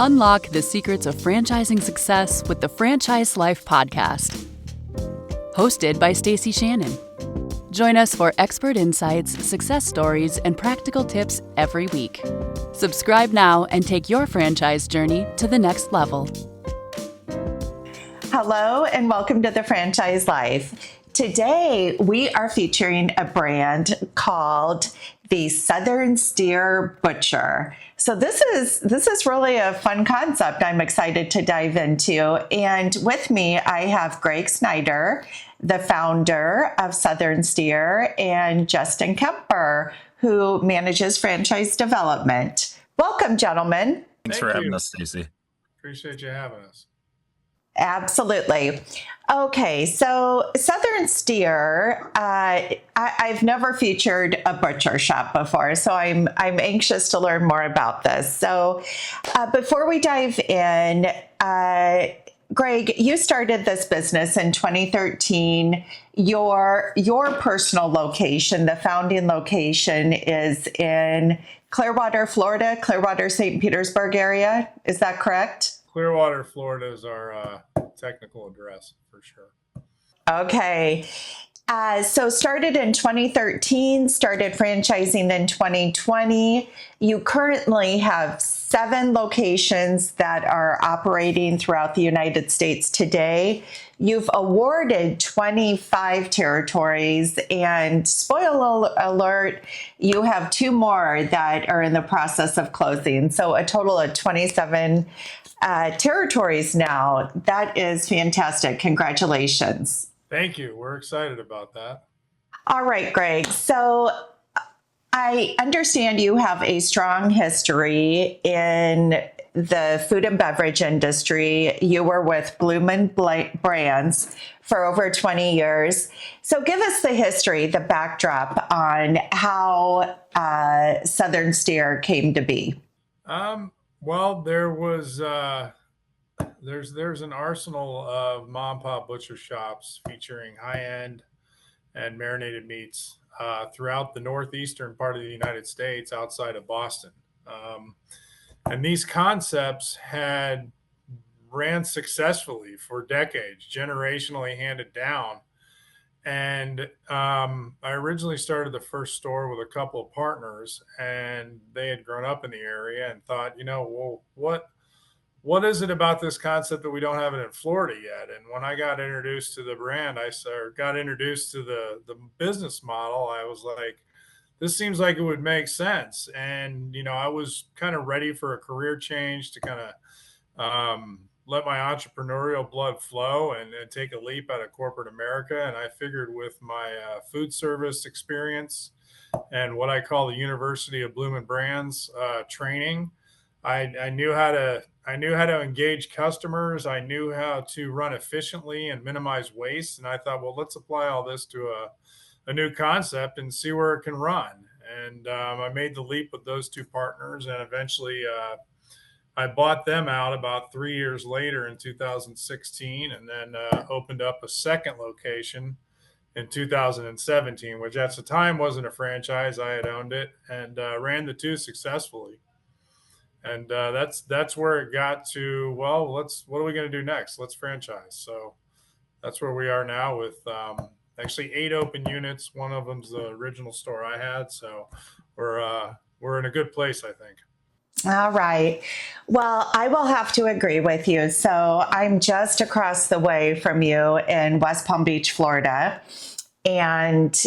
Unlock the secrets of franchising success with the Franchise Life podcast. Hosted by Stacie Shannon. Join us for expert insights, success stories, and practical tips every week. Subscribe now and take your franchise journey to the next level. Hello and welcome to the Franchise Life. Today we are featuring a brand called the Southern Steer Butcher. So this is really a fun concept I'm excited to dive into. And with me, I have Greg Snyder, the founder of Southern Steer, and Justin Kemper, who manages franchise development. Welcome, gentlemen. Thanks for having us, Stacie. Appreciate you having us. Absolutely. Okay, so Southern Steer, I've never featured a butcher shop before, so I'm anxious to learn more about this. So before we dive in, Greg, you started this business in 2013. Your personal location, the founding location, is in Clearwater, Florida, Clearwater, St. Petersburg area. Is that correct? Clearwater, Florida is our technical address for sure. Okay. So started in 2013, started franchising in 2020. You currently have 7 locations that are operating throughout the United States today. You've awarded 25 territories, and spoiler alert, you have 2 more that are in the process of closing. So a total of 27 territories now. That is fantastic. Congratulations. Thank you. We're excited about that. All right, Greg. So I understand you have a strong history in the food and beverage industry. You were with Bloomin' Brands for over 20 years. So give us the history, the backdrop on how Southern Steer came to be. Well, there's an arsenal of mom and pop butcher shops featuring high-end and marinated meats throughout the northeastern part of the United States outside of Boston. And these concepts had ran successfully for decades, generationally handed down. And I originally started the first store with a couple of partners, and they had grown up in the area and thought, well, what is it about this concept that we don't have it in Florida yet? And when I got introduced to the brand, got introduced to the business model, I was like, this seems like it would make sense. And, I was kind of ready for a career change to kind of let my entrepreneurial blood flow and take a leap out of corporate America. And I figured with my food service experience and what I call the University of Bloomin' Brands training, I knew how to engage customers. I knew how to run efficiently and minimize waste. And I thought, well, let's apply all this to a new concept and see where it can run. And I made the leap with those 2 partners, and eventually I bought them out about 3 years later in 2016, and then opened up a second location in 2017, which at the time wasn't a franchise. I had owned it and ran the 2 successfully. And that's where it got to, well, what are we going to do next? Let's franchise. So that's where we are now with actually 8 open units. One of them's the original store I had. So we're in a good place, I think. All right. Well, I will have to agree with you. So I'm just across the way from you in West Palm Beach, Florida, and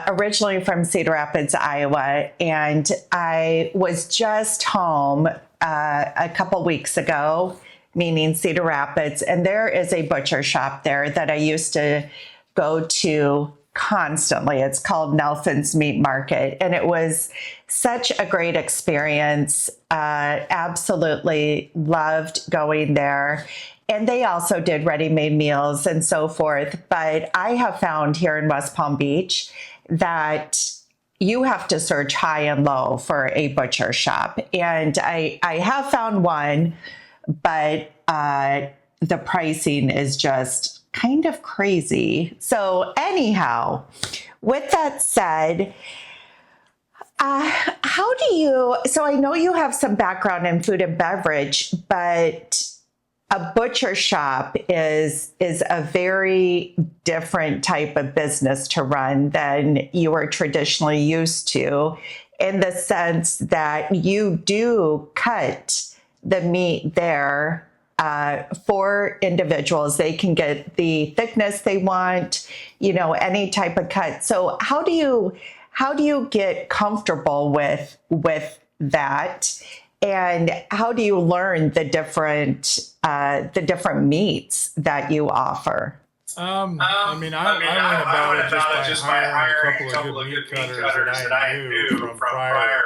originally from Cedar Rapids, Iowa. And I was just home a couple weeks ago, meaning Cedar Rapids, and there is a butcher shop there that I used to go to constantly. It's called Nelson's Meat Market, and it was such a great experience. Absolutely loved going there. And they also did ready-made meals and so forth. But I have found here in West Palm Beach that you have to search high and low for a butcher shop. And I have found one, but the pricing is just kind of crazy. So anyhow, with that said, How do you, so I know you have some background in food and beverage, but a butcher shop is a very different type of business to run than you are traditionally used to, in the sense that you do cut the meat there for individuals. They can get the thickness they want, any type of cut. So how do you get comfortable with that? And how do you learn the different meats that you offer? I learned about it just by hiring a couple of good meat cutters that I knew from prior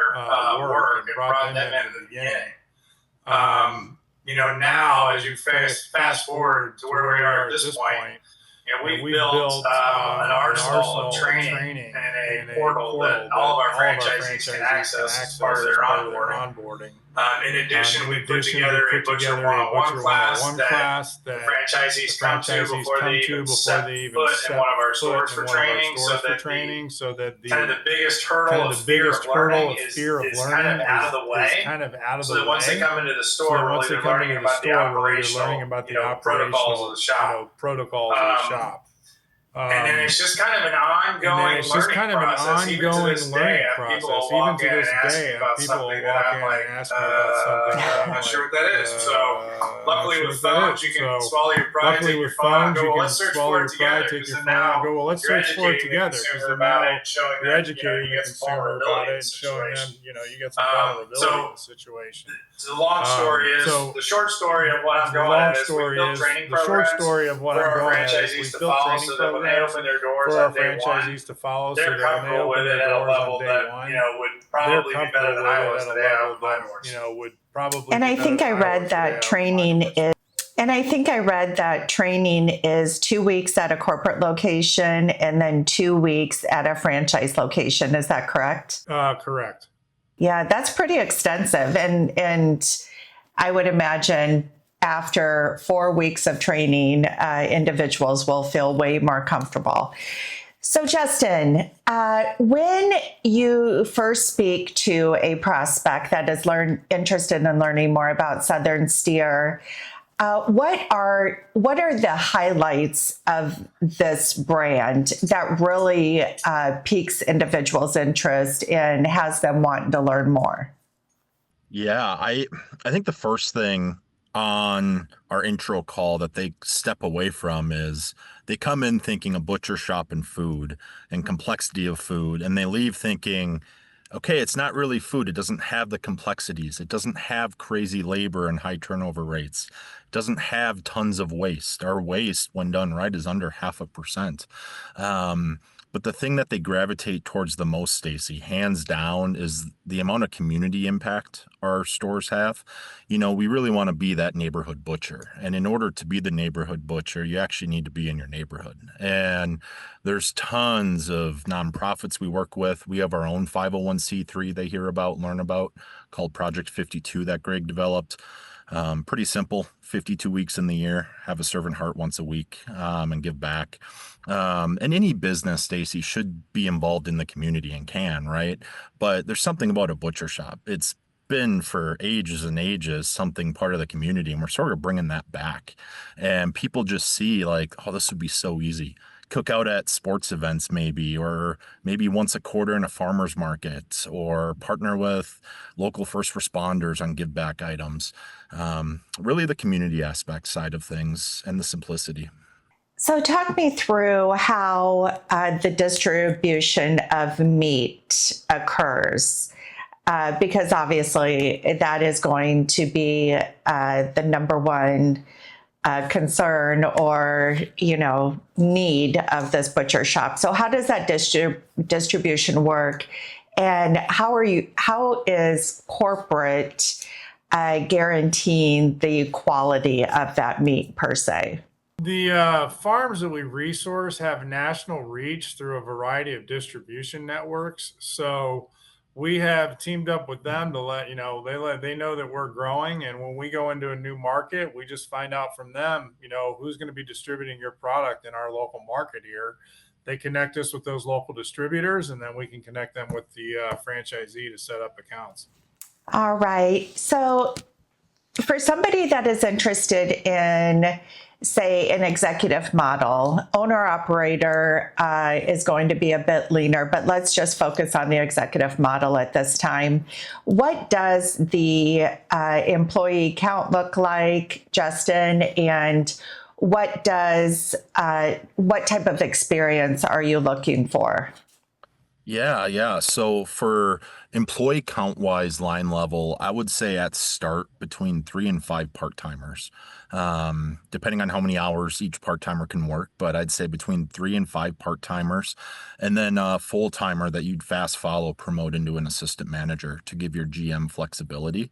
work and brought them in at the beginning. Now as you fast forward to where we are at this point, we built an arsenal of training and a portal that all of our franchisees can access as part of their onboarding. In addition, we put together a Butcher 101 class that the franchisees come to before they even set foot in one of our stores for training, so that the kind of the biggest hurdle of fear of learning is kind of out of the way. So that once they come into the store, really they're learning about the operational, protocols of the shop. And then it's just kind of an ongoing learning process. Even to this day, people will walk in and ask me about something that I'm like, I'm not sure what that is. So luckily with phones, you can swallow your pride, take your phone, and go, well, let's search for it together. Because now you're educating the consumer about it, showing them, you get some vulnerability in the situation. You get some vulnerability in the situation. So the long story is, the short story of what I'm going at is we built training programs for our franchisees to follow, so that when they open their doors on day one, they're comfortable with it at a level that, would probably be better than I was today out of my doors. And I think I read that training is 2 weeks at a corporate location and then 2 weeks at a franchise location. Is that correct? Correct. Yeah, that's pretty extensive. And I would imagine after 4 weeks of training, individuals will feel way more comfortable. So Justin, when you first speak to a prospect that is interested in learning more about Southern Steer, what are the highlights of this brand that really piques individuals' interest and has them wanting to learn more? Yeah, I think the first thing on our intro call that they step away from is they come in thinking a butcher shop and food and complexity of food, and they leave thinking, okay, it's not really food. It doesn't have the complexities. It doesn't have crazy labor and high turnover rates. It doesn't have tons of waste. Our waste, when done right, is under 0.5%. But the thing that they gravitate towards the most, Stacie, hands down, is the amount of community impact our stores have. We really want to be that neighborhood butcher. And in order to be the neighborhood butcher, you actually need to be in your neighborhood. And there's tons of nonprofits we work with. We have our own 501c3 they hear about, learn about, called Project 52 that Greg developed. Pretty simple, 52 weeks in the year, have a servant heart once a week, and give back. And any business, Stacie, should be involved in the community and can, right? But there's something about a butcher shop. It's been for ages and ages something part of the community, and we're sort of bringing that back. And people just see like, oh, this would be so easy. Cook out at sports events or maybe once a quarter in a farmer's market, or partner with local first responders on give back items. Really the community aspect side of things and the simplicity. So talk me through how the distribution of meat occurs, because obviously that is going to be the number one concern or need of this butcher shop. So how does that distribution work, and how is corporate guaranteeing the quality of that meat per se? The farms that we resource have national reach through a variety of distribution networks. So we have teamed up with them to they know that we're growing, and when we go into a new market, we just find out from them, who's going to be distributing your product in our local market here. they connect us with those local distributors, and then we can connect them with the franchisee to set up accounts. All right. So for somebody that is interested in, say, an executive model, owner-operator is going to be a bit leaner, but let's just focus on the executive model at this time. What does the employee count look like, Justin, and what type of experience are you looking for? Yeah. So for employee count wise line level, I would say at start between 3 and 5 part-timers, depending on how many hours each part-timer can work. But I'd say between 3 and 5 part-timers, and then a full-timer that you'd fast follow promote into an assistant manager to give your GM flexibility.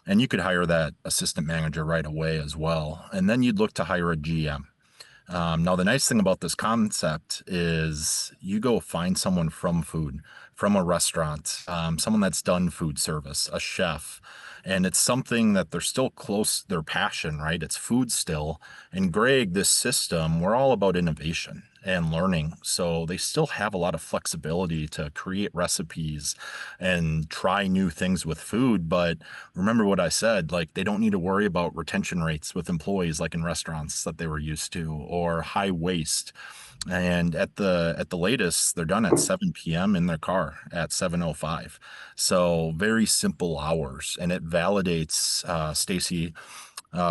And you could hire that assistant manager right away as well. And then you'd look to hire a GM. Now, the nice thing about this concept is you go find someone from food, from a restaurant, someone that's done food service, a chef, and it's something that they're still close, their passion, right? It's food still. And Greg, this system, we're all about innovation and learning. So they still have a lot of flexibility to create recipes and try new things with food. But remember what I said, like they don't need to worry about retention rates with employees like in restaurants that they were used to, or high waste. And at the latest, they're done at 7 p.m. in their car at 7:05. So very simple hours, and it validates, Stacie,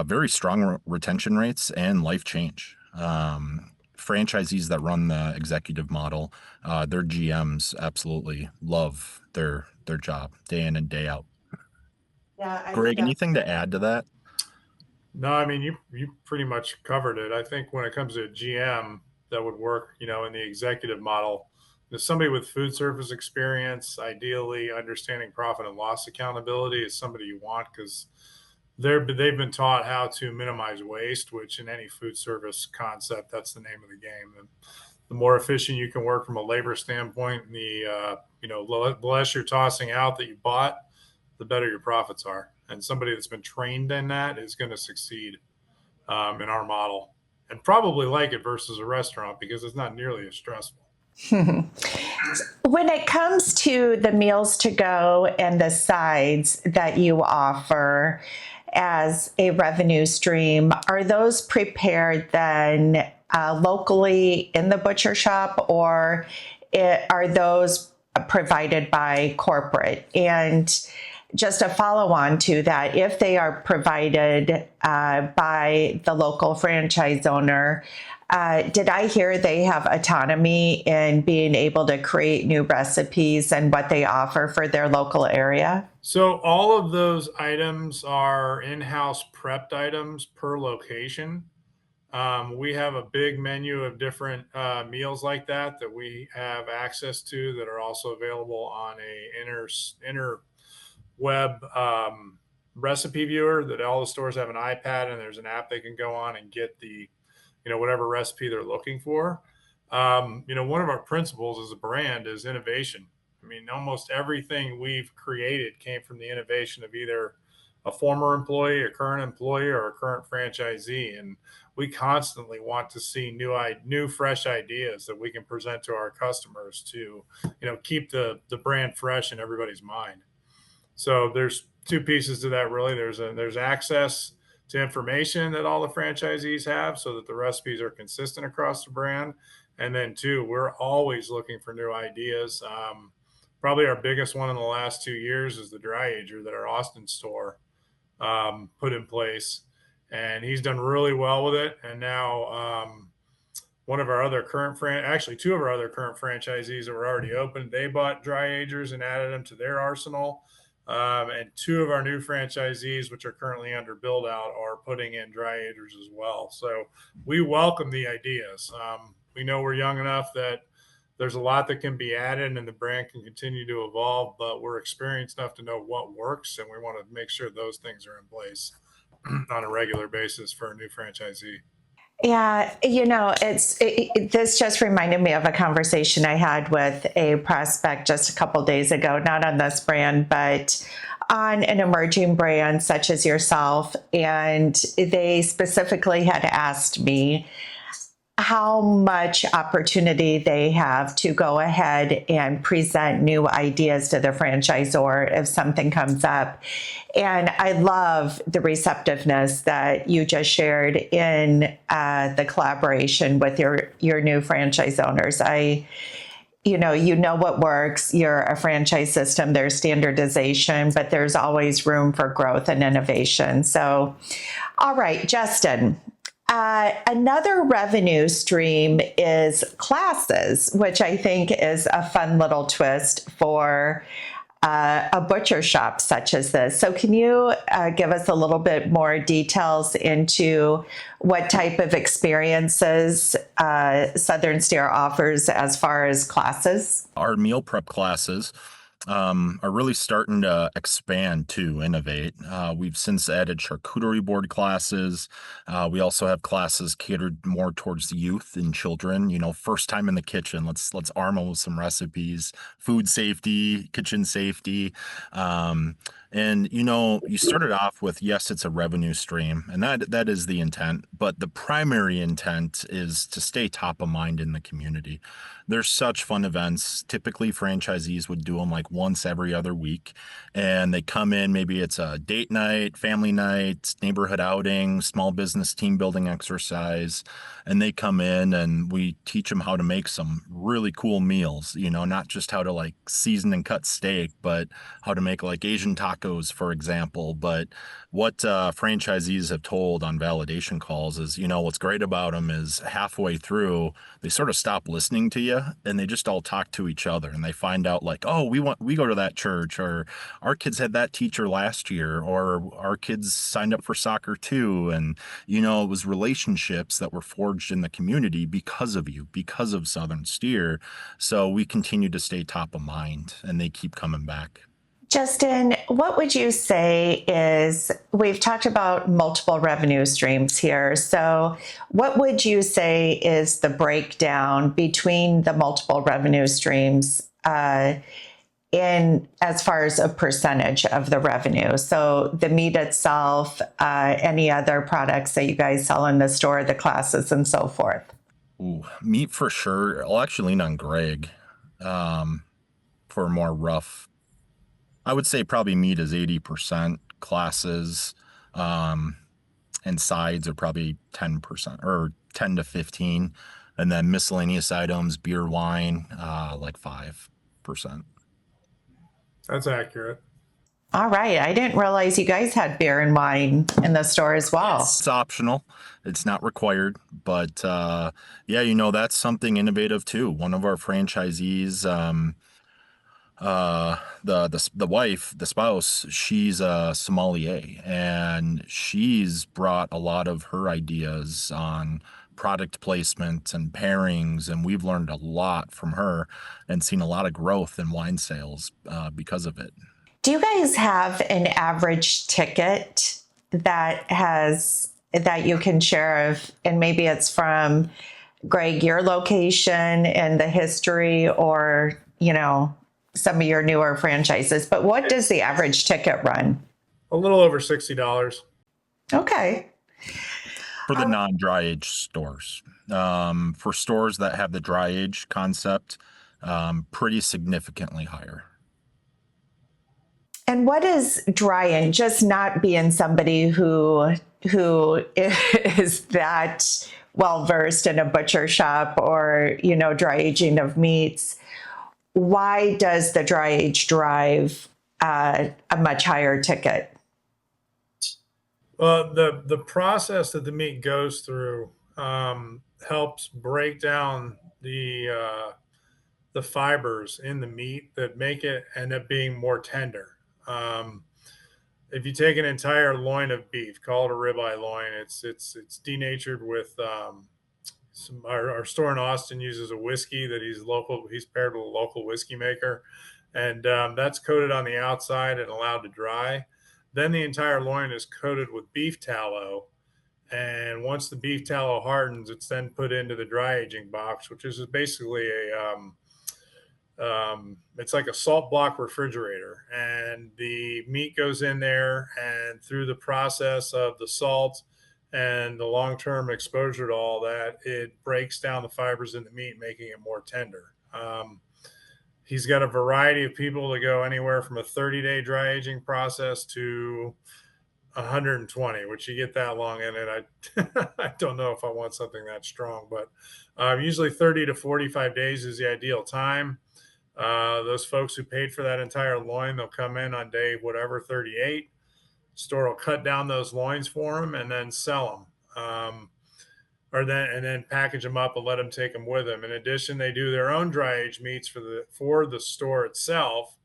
very strong retention rates and life change. Franchisees that run the executive model, their GMs absolutely love their job day in and day out. Yeah, Greg, anything to add to that? No, I mean, you pretty much covered it. I think when it comes to a GM that would work, in the executive model, somebody with food service experience, ideally understanding profit and loss accountability, is somebody you want, because they've been taught how to minimize waste, which in any food service concept, that's the name of the game. And the more efficient you can work from a labor standpoint, and the less you're tossing out that you bought, the better your profits are. And somebody that's been trained in that is going to succeed in our model, and probably like it versus a restaurant, because it's not nearly as stressful. When it comes to the meals to go and the sides that you offer as a revenue stream, are those prepared then locally in the butcher shop, or are those provided by corporate? And just a follow on to that, if they are provided by the local franchise owner, did I hear they have autonomy in being able to create new recipes and what they offer for their local area? So all of those items are in-house prepped items per location. We have a big menu of different meals like that we have access to, that are also available on a inner web recipe viewer, that all the stores have an iPad, and there's an app they can go on and get the whatever recipe they're looking for. One of our principles as a brand is innovation. I mean, almost everything we've created came from the innovation of either a former employee, a current employee, or a current franchisee. And we constantly want to see new fresh ideas that we can present to our customers to, keep the brand fresh in everybody's mind. So there's two pieces to that, really. There's access to information that all the franchisees have, so that the recipes are consistent across the brand. And then two, we're always looking for new ideas. Probably our biggest one in the last 2 years is the dry ager that our Austin store put in place. And he's done really well with it. And now one of our other actually two of our other current franchisees that were already open, they bought dry agers and added them to their arsenal. And two of our new franchisees, which are currently under build out, are putting in dry agers as well. So we welcome the ideas. We know we're young enough that there's a lot that can be added and the brand can continue to evolve, but we're experienced enough to know what works, and we want to make sure those things are in place on a regular basis for a new franchisee. Yeah, this just reminded me of a conversation I had with a prospect just a couple days ago, not on this brand, but on an emerging brand such as yourself. And they specifically had asked me, how much opportunity they have to go ahead and present new ideas to the franchisor if something comes up. And I love the receptiveness that you just shared in the collaboration with your new franchise owners. You know what works. You're a franchise system. There's standardization, but there's always room for growth and innovation. So, all right, Justin. Another revenue stream is classes, which I think is a fun little twist for a butcher shop such as this. So can you give us a little bit more details into what type of experiences Southern Stair offers as far as classes? Our meal prep classes are really starting to expand to innovate. We've since added charcuterie board classes. We also have classes catered more towards the youth and children. First time in the kitchen. Let's arm them with some recipes, food safety, kitchen safety. And you started off with, yes, it's a revenue stream, and that is the intent. But the primary intent is to stay top of mind in the community. There's such fun events. Typically, franchisees would do them like once every other week, and they come in. Maybe it's a date night, family night, neighborhood outing, small business team building exercise, and they come in and we teach them how to make some really cool meals. Not just how to like season and cut steak, but how to make like Asian tacos, for example. But what franchisees have told on validation calls is, what's great about them is halfway through, they sort of stop listening to you and they just all talk to each other, and they find out like, oh, we go to that church, or our kids had that teacher last year, or our kids signed up for soccer too. And, it was relationships that were forged in the community because of you, because of Southern Steer. So we continue to stay top of mind and they keep coming back. Justin, what would you say is, we've talked about multiple revenue streams here. So what would you say is the breakdown between the multiple revenue streams in as far as a percentage of the revenue? So the meat itself, any other products that you guys sell in the store, the classes and so forth? Ooh, meat for sure. I'll actually lean on Greg for more rough. I would say probably meat is 80%, classes and sides are probably 10% or 10 to 15. And then miscellaneous items, beer, wine, like 5%. That's accurate. All right. I didn't realize you guys had beer and wine in the store as well. It's optional. It's not required. But that's something innovative too. One of our franchisees, the wife, the spouse, she's a sommelier, and she's brought a lot of her ideas on product placement and pairings, and we've learned a lot from her and seen a lot of growth in wine sales because of it. Do you guys have an average ticket that you can share of, and maybe it's from Greg, your location and the history, or some of your newer franchises, but what does the average ticket run? A little over $60. Okay. For the non-dry age stores. For stores that have the dry age concept, pretty significantly higher. And what is dry age? Just not being somebody who is that well versed in a butcher shop or dry aging of meats. Why does the dry age drive a much higher ticket? Well, the process that the meat goes through helps break down the fibers in the meat that make it end up being more tender. If you take an entire loin of beef, call it a ribeye loin, it's denatured with our store in Austin uses a whiskey that he's paired with a local whiskey maker, and that's coated on the outside and allowed to dry. Then the entire loin is coated with beef tallow, and once the beef tallow hardens, it's then put into the dry aging box, which is basically it's like a salt block refrigerator, and the meat goes in there, and through the process of the salt and the long-term exposure to all that, it breaks down the fibers in the meat, making it more tender. He's got a variety of people to go anywhere from a 30-day dry aging process to 120, which you get that long in it. I don't know if I want something that strong, but usually 30 to 45 days is the ideal time. Those folks who paid for that entire loin, they'll come in on day whatever, 38. Store will cut down those loins for them and then sell them. And then package them up and let them take them with them. In addition, they do their own dry aged meats for the store itself.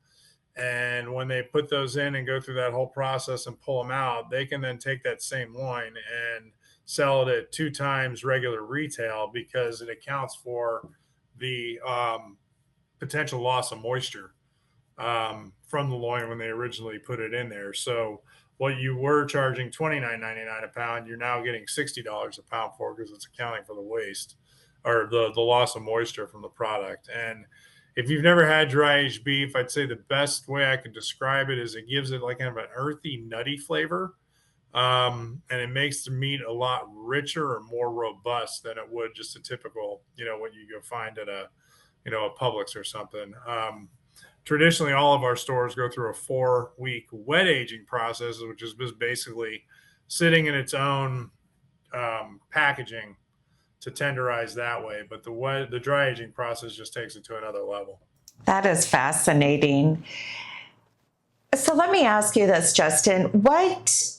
And when they put those in and go through that whole process and pull them out, they can then take that same loin and sell it at 2 times regular retail, because it accounts for the potential loss of moisture from the loin when they originally put it in there. So what you were charging $29.99 a pound, you're now getting $60 a pound for, because it's accounting for the waste or the loss of moisture from the product. And if you've never had dry aged beef, I'd say the best way I could describe it is it gives it like kind of an earthy, nutty flavor. And it makes the meat a lot richer or more robust than it would just a typical, what you go find at a Publix or something. Traditionally, all of our stores go through a 4-week wet aging process, which is just basically sitting in its own packaging to tenderize that way. But the dry aging process just takes it to another level. That is fascinating. So let me ask you this, Justin. What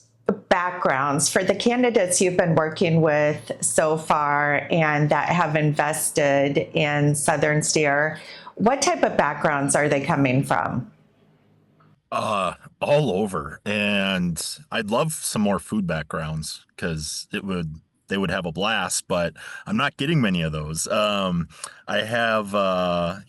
backgrounds for the candidates you've been working with so far and that have invested in Southern Steer, what type of backgrounds are they coming from? All over. And I'd love some more food backgrounds, because they would have a blast, but I'm not getting many of those. I have, a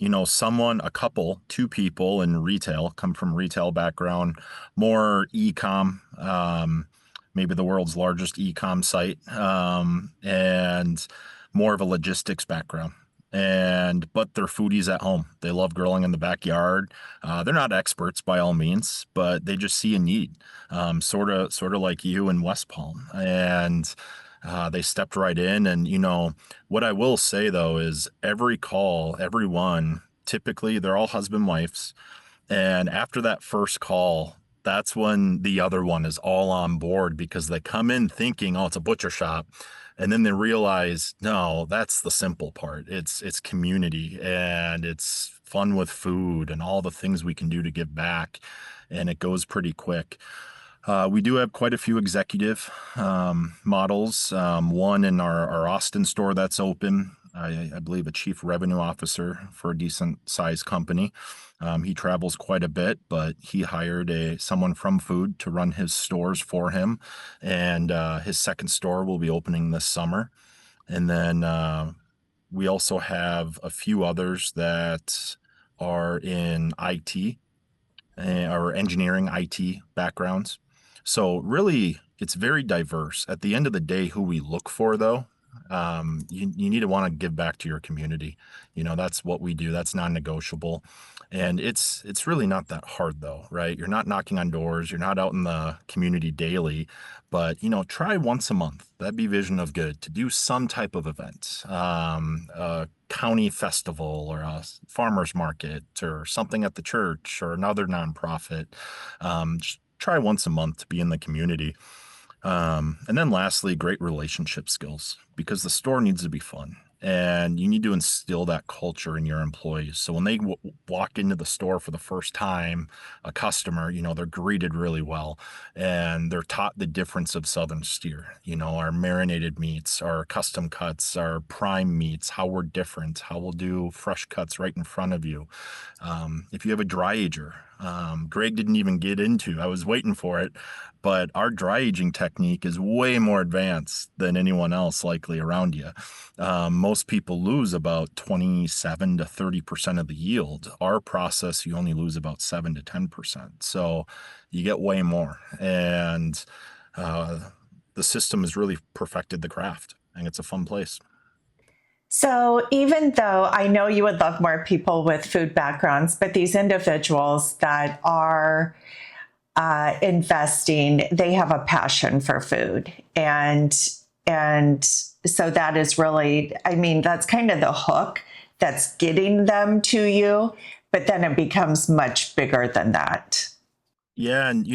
couple, 2 people in retail, come from retail background, more e-com, maybe the world's largest e-com site, and more of a logistics background. But they're foodies at home. They love grilling in the backyard. They're not experts by all means, but they just see a need, sort of like you in West Palm. And they stepped right in. And, what I will say, though, is everyone, typically they're all husband, wives. And after that first call, that's when the other one is all on board, because they come in thinking, oh, it's a butcher shop. And then they realize, no, that's the simple part. It's community, and it's fun with food and all the things we can do to give back. And it goes pretty quick. We do have quite a few executive models. One in our Austin store that's open. I believe a chief revenue officer for a decent sized company. He travels quite a bit, but he hired someone from food to run his stores for him. And his second store will be opening this summer. And then we also have a few others that are in IT or engineering IT backgrounds. So really, it's very diverse. At the end of the day, who we look for, though, you need to want to give back to your community. That's what we do. That's non-negotiable. And it's really not that hard, though, right? You're not knocking on doors. You're not out in the community daily, but, try once a month. That'd be vision of good, to do some type of event, a county festival or a farmer's market or something at the church or another nonprofit. Just try once a month to be in the community. And then lastly, great relationship skills, because the store needs to be fun, and you need to instill that culture in your employees. So when they walk into the store for the first time, a customer, they're greeted really well, and they're taught the difference of Southern Steer, our marinated meats, our custom cuts, our prime meats, how we're different, how we'll do fresh cuts right in front of you. If you have a dry ager, Greg didn't even get into, I was waiting for it, but our dry aging technique is way more advanced than anyone else likely around you. Most people lose about 27 to 30% of the yield. Our process, you only lose about 7 to 10%. So you get way more. And the system has really perfected the craft, and it's a fun place. So even though I know you would love more people with food backgrounds, but these individuals that are investing, they have a passion for food. And so that is really, I mean, that's kind of the hook that's getting them to you, but then it becomes much bigger than that. Yeah, and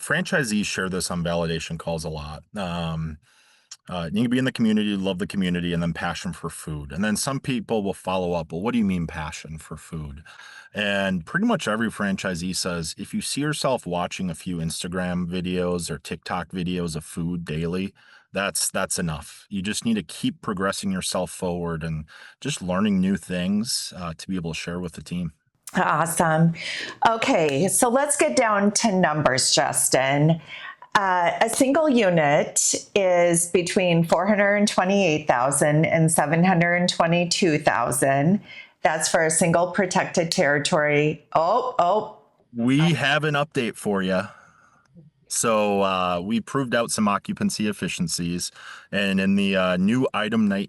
franchisees share this on validation calls a lot. You can be in the community, love the community, and then passion for food. And then some people will follow up, well, what do you mean passion for food? And pretty much every franchisee says if you see yourself watching a few Instagram videos or TikTok videos of food daily, that's enough. You just need to keep progressing yourself forward and just learning new things to be able to share with the team. Awesome. Okay, so let's get down to numbers, Justin. A single unit is between 428,000 and 722,000. That's for a single protected territory. We have an update for you. So we proved out some occupancy efficiencies, and in the new item 7,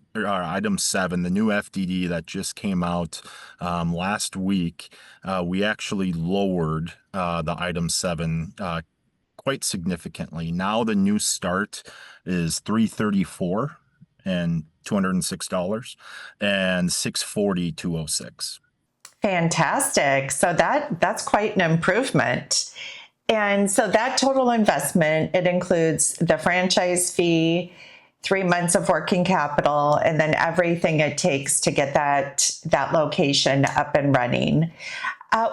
the new FDD that just came out last week, we actually lowered the item 7 quite significantly. Now the new start is $334 and $206 and $640 $206. Fantastic. So that's quite an improvement. And so that total investment, it includes the franchise fee, 3 months of working capital, and then everything it takes to get that location up and running.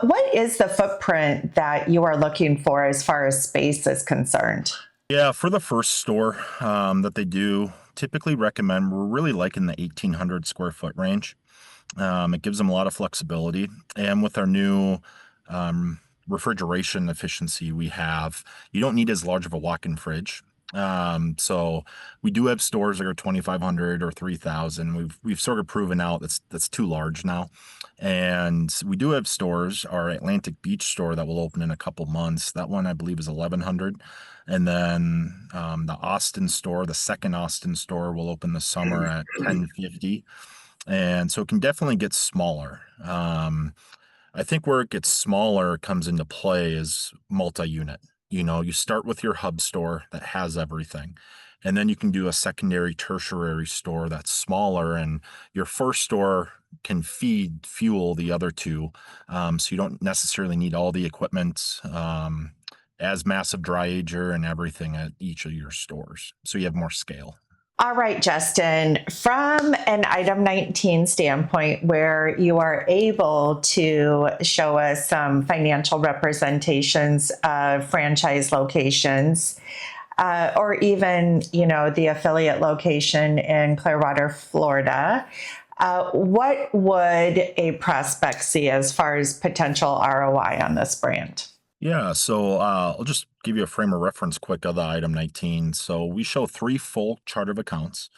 What is the footprint that you are looking for as far as space is concerned? Yeah, for the first store that they do, typically recommend, we're really liking the 1,800 square foot range. It gives them a lot of flexibility. And with our new refrigeration efficiency we have, you don't need as large of a walk-in fridge. So we do have stores that are 2,500 or 3,000. We've sort of proven out that's too large now. And we do have stores, our Atlantic Beach store that will open in a couple months. That one I believe is 1,100. And then the Austin store, the second Austin store, will open this summer at 1,050. And so it can definitely get smaller. I think where it gets smaller comes into play is multi-unit. You start with your hub store that has everything, and then you can do a secondary, tertiary store that's smaller, and your first store can fuel the other two. So you don't necessarily need all the equipment, as massive dry ager and everything at each of your stores. So you have more scale. All right, Justin, from an item 19 standpoint, where you are able to show us some financial representations of franchise locations, or even, the affiliate location in Clearwater, Florida, what would a prospect see as far as potential ROI on this brand? Yeah, so I'll just give you a frame of reference quick of the item 19. So we show 3 full chart of accounts.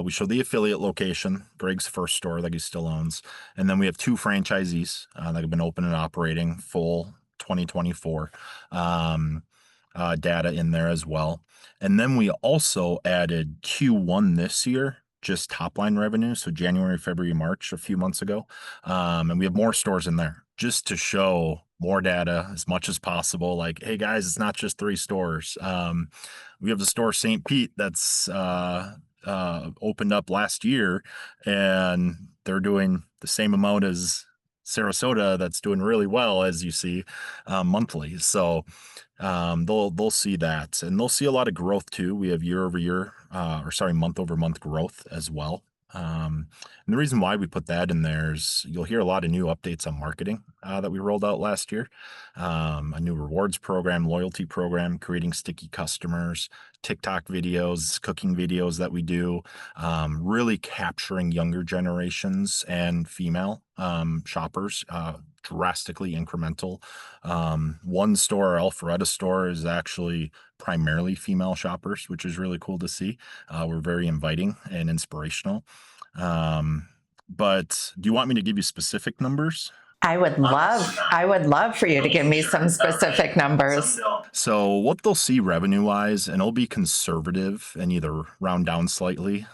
We show the affiliate location, Greg's first store that he still owns. And then we have 2 franchisees that have been open and operating full 2024 data in there as well. And then we also added Q1 this year, just top line revenue. So January, February, March, a few months ago. And we have more stores in there just to show more data as much as possible. Like, hey guys, it's not just 3 stores. We have the store St. Pete that's opened up last year, and they're doing the same amount as Sarasota that's doing really well, as you see, monthly. So they'll see that, and they'll see a lot of growth too. We have month over month growth as well. And the reason why we put that in there is you'll hear a lot of new updates on marketing that we rolled out last year. A new rewards program, loyalty program, creating sticky customers, TikTok videos, cooking videos that we do, really capturing younger generations and female shoppers, drastically incremental. One store, our Alpharetta store, is actually primarily female shoppers, which is really cool to see. We're very inviting and inspirational. But do you want me to give you specific numbers? I would love for you to give me some specific numbers. So what they'll see revenue wise, and it'll be conservative and either round down slightly.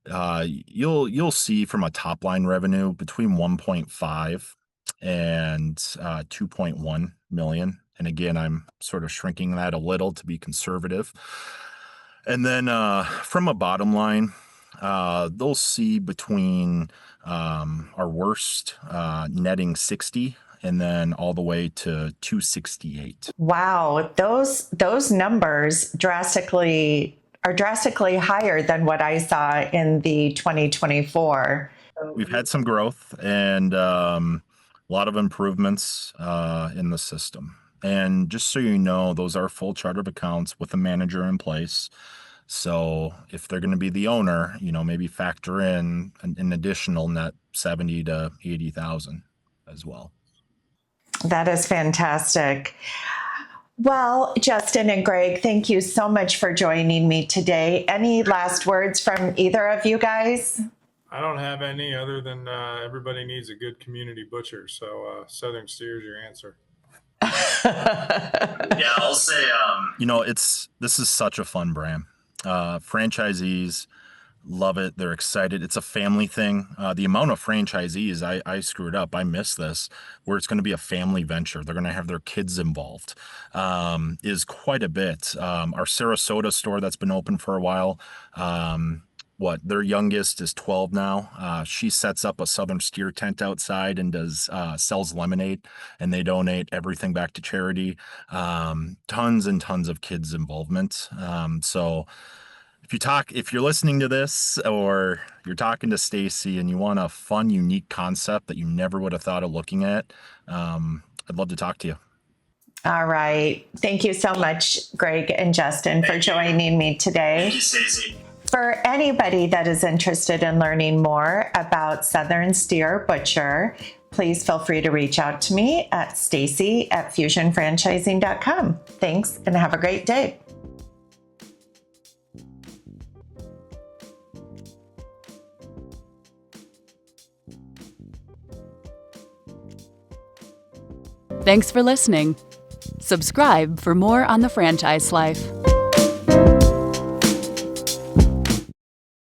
You'll see from a top line revenue between 1.5 and 2.1 million And again, I'm sort of shrinking that a little to be conservative. And then from a bottom line, they'll see between our worst netting 60 and then all the way to 268. Wow, those numbers are drastically higher than what I saw in the 2024. We've had some growth and a lot of improvements in the system. And just so you know, those are full chart of accounts with a manager in place. So if they're going to be the owner, maybe factor in an additional net 70 to 80,000 as well. That is fantastic. Well, Justin and Greg, thank you so much for joining me today. Any last words from either of you guys? I don't have any other than everybody needs a good community butcher. So Southern Steer's your answer. Yeah, I'll say, this is such a fun brand. Franchisees love it. They're excited. It's a family thing. The amount of franchisees, I screwed up. I missed this, where it's going to be a family venture. They're going to have their kids involved, is quite a bit. Our Sarasota store that's been open for a while, their youngest is 12 now. She sets up a Southern Steer tent outside and sells lemonade, and they donate everything back to charity. Tons and tons of kids involvement. So if you're listening to this or you're talking to Stacie and you want a fun, unique concept that you never would have thought of looking at, I'd love to talk to you. All right. Thank you so much, Greg and Justin, for joining me today. Thank you, Stacie. For anybody that is interested in learning more about Southern Steer Butcher, please feel free to reach out to me at Stacie@fusionfranchising.com. Thanks and have a great day. Thanks for listening. Subscribe for more on the franchise life.